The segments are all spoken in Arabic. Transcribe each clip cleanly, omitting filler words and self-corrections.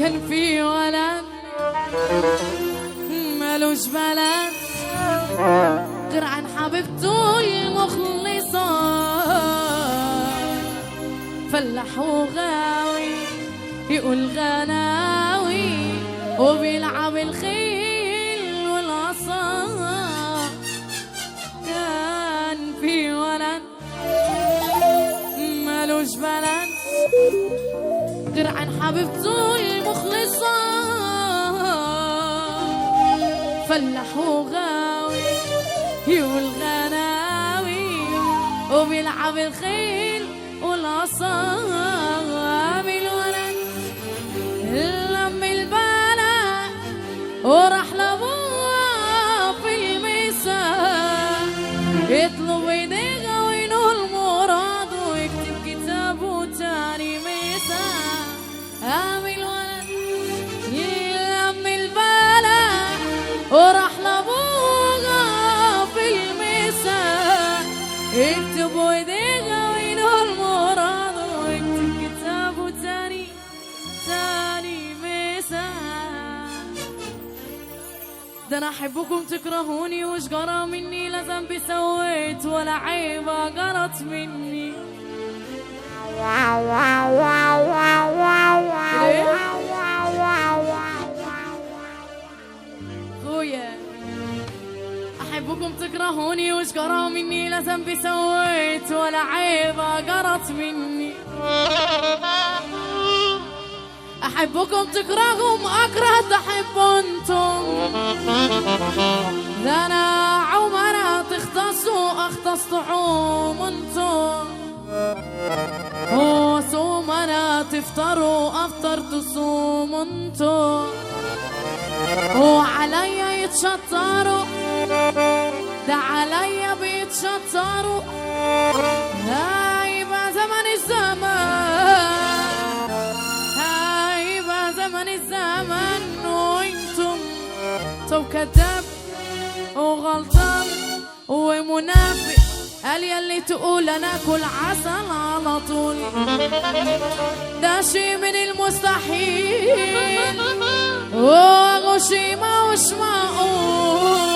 كان في ولد مالوش بلد غير عن حبيبته المخلصة، فلاح وغاوي يقول غناوي وبيلعب الخيل والعصا. كان في ولد مالوش بلد غير عن حبيبته المخلصة، فلاح وغاوي يقول غناوي وبيلعب الخيل والعصا. بالولد لم البلد وراح لابوها في المساء يطلب ايديها وينول مراده ويكتب كتابه تاني مساء. بالولد لم البلد وراح لابوها في المساء يكتب ايديها وينول مراده ويكتب كتابه تاني مساء. ده انا احبكم تكرهوني وش جرى مني، لا ذنب سويت ولا عيبه جرت مني. خويا احبكم تكرهوني وش جرى مني، لا ذنب سويت ولا عيبه جرت مني. احبكم تكرههم اكره تحبوا انتم، ده انا عمرها تختصوا اختصتعوم انتم، وصوم انا تفطروا افطر تصوم انتم، وعليا يتشطروا ده عليا بيتشطروا. هايبة زمن الزمان، هايبة زمن الزمان، وانتم تو كذاب وغلطان ومنافق. قال يلي تقول انا اكل عسل على طول، ده شي من المستحيل وغشي ما وش معقول.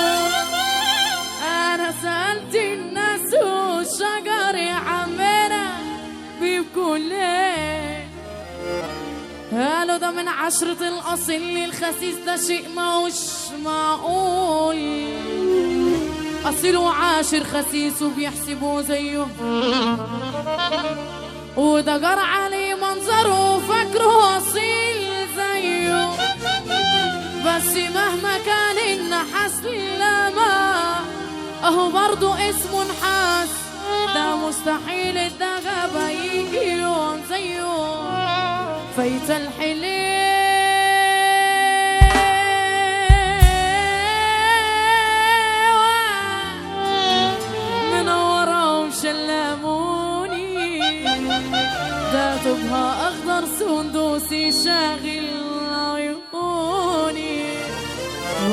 انا سألت الناس والشجر يا عمنا بيبكوا ليه، قالوا ده من عشرة الأصيل الخسيس، ده شيء ما وش معقول. أصيل وعاشر خسيس وبيحسبوا زيه، وده جر عليه منظره فاكره أصيل زيه. بس مهما كان النحاس لما اهو برضو اسمه نحاس، ده مستحيل الدغابة يجي يوم زيه. فايت الحليوة منورة وشلموني، ده طبها اخضر سندوسي شاغل عيوني.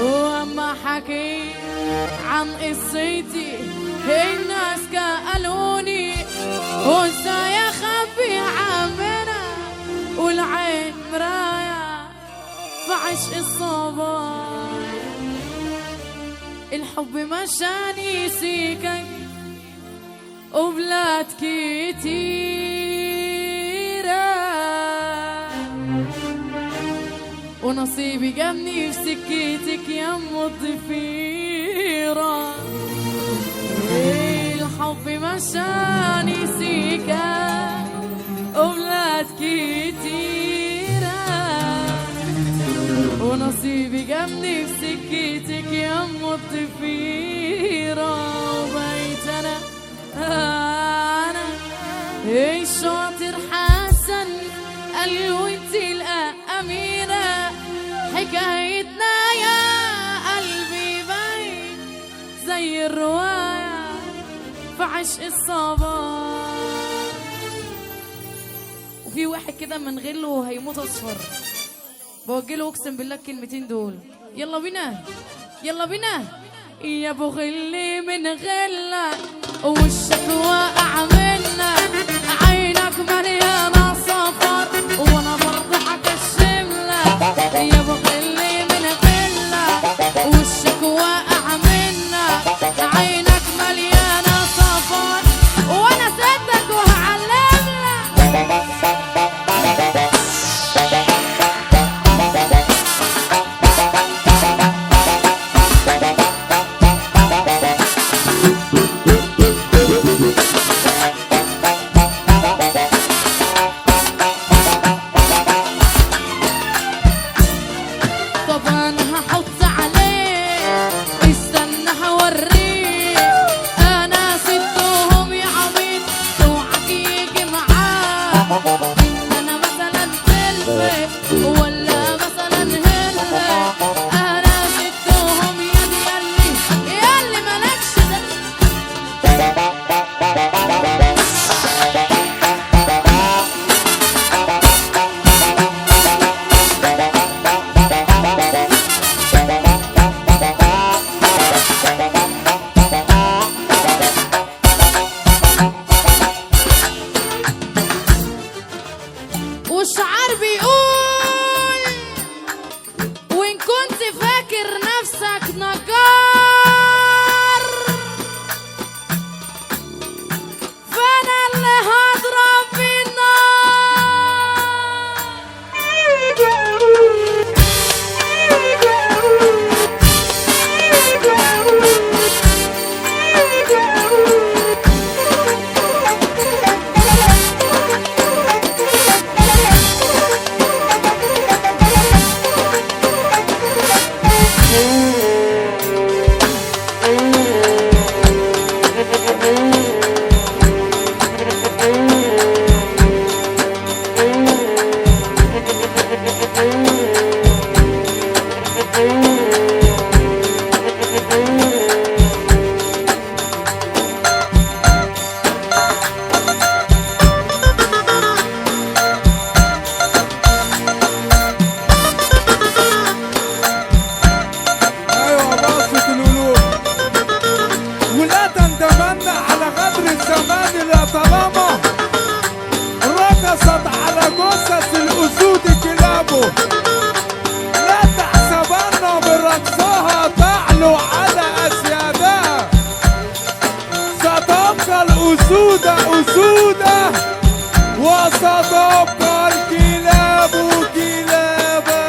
واما حكيت عن قصتي الناس قالوني وازاي اخبي عمنا والعين مرايا في عشق الصباح. الحب مشاني سيكك وبلاد كتيرة، ونصيبي جابني في سكتك يا ام الضفيرة. الحب مشاني سيكا وبلاد كتيرة، ونصيبي جابني في سكتك يا ام الضفيرة. وبقيت انا الشاطر حسن قال وانت الأميرة، حكايتنا يا قلبي باين زي الرواية في عشق الصباح. وفي واحد كده من غله هيموت اصفر، بوجله اقسم بالله الكلمتين دول. يلا بينا يلا بينا يا ابو غلي من غله وشك واقع منا، عينك مليانه صفر وانا برضحك الشمله، انا مثلا فيلم ولا مثلا هلم، انا سبتهم ياللي مالكش والشعار بيقول وإن كنت فاكر نفسك نجار فأنا اللي هضرب طالما رقصت على جثث الأسود كلابه، لا تحسبن برقصها تعلو على أسيادها، ستبقى الأسود أسودا وستبقى الكلاب كلابا.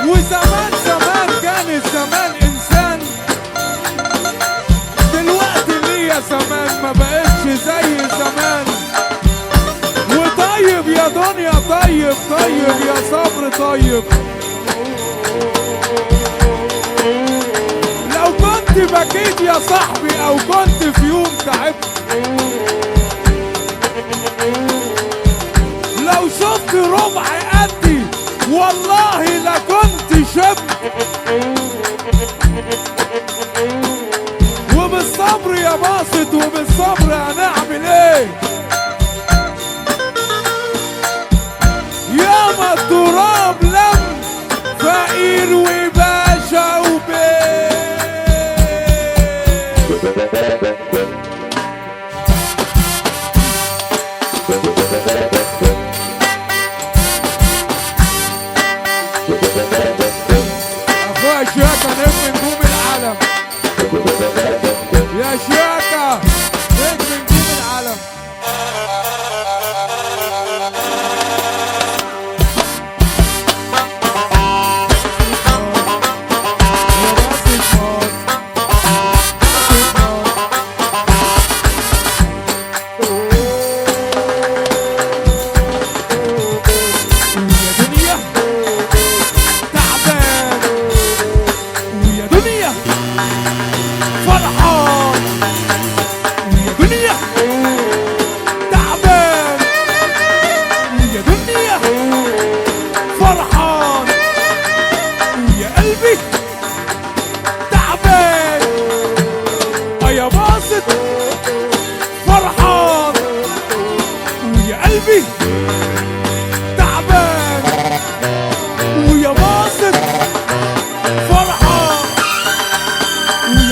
وزمان زمان كان الزمان انسان، دلوقتي ليا زمان ما بقتش زي زمان. وطيب يا دنيا طيب طيب يا صبر طيب، لو كنت بكيت يا صاحبي او كنت في يوم تعبت، لو شفت ربع قدي والله لا كنت شاب. وبالصبر يا باسط وبالصبر هنعمل ايه؟ ياما التراب لم فقير وباشا وبيه. اخويا شياكة نجم نجوم العالم، يا شياكة نجم نجوم العالم. تعبان ويا باصت فرحان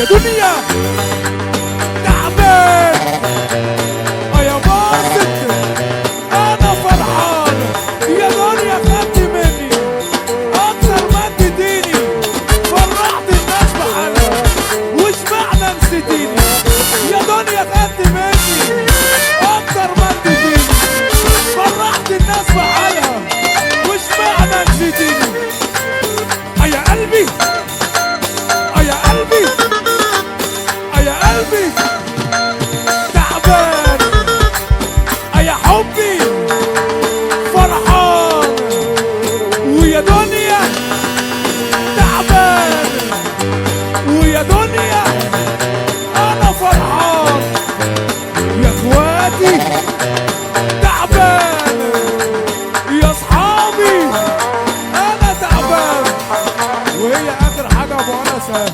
يا دنيا تعبان يا باصت انا فرحان يا دنيا خدت مني اكتر ما اديتيني فرحت الناس بحالها وش معنى نسيتيني يا دنيا خدت مني اكتر ما اديتيني فرحت الناس بحالها وش معنى نسيتيني يا قلبي يا قلبي يا قلبي تعبان يا حبي فرحان ويا دنيا تعبان ويا دنيا انا فرحان يا اخواتي تعبان يا اصحابي انا تعبان وهي اخر حاجه ابو انس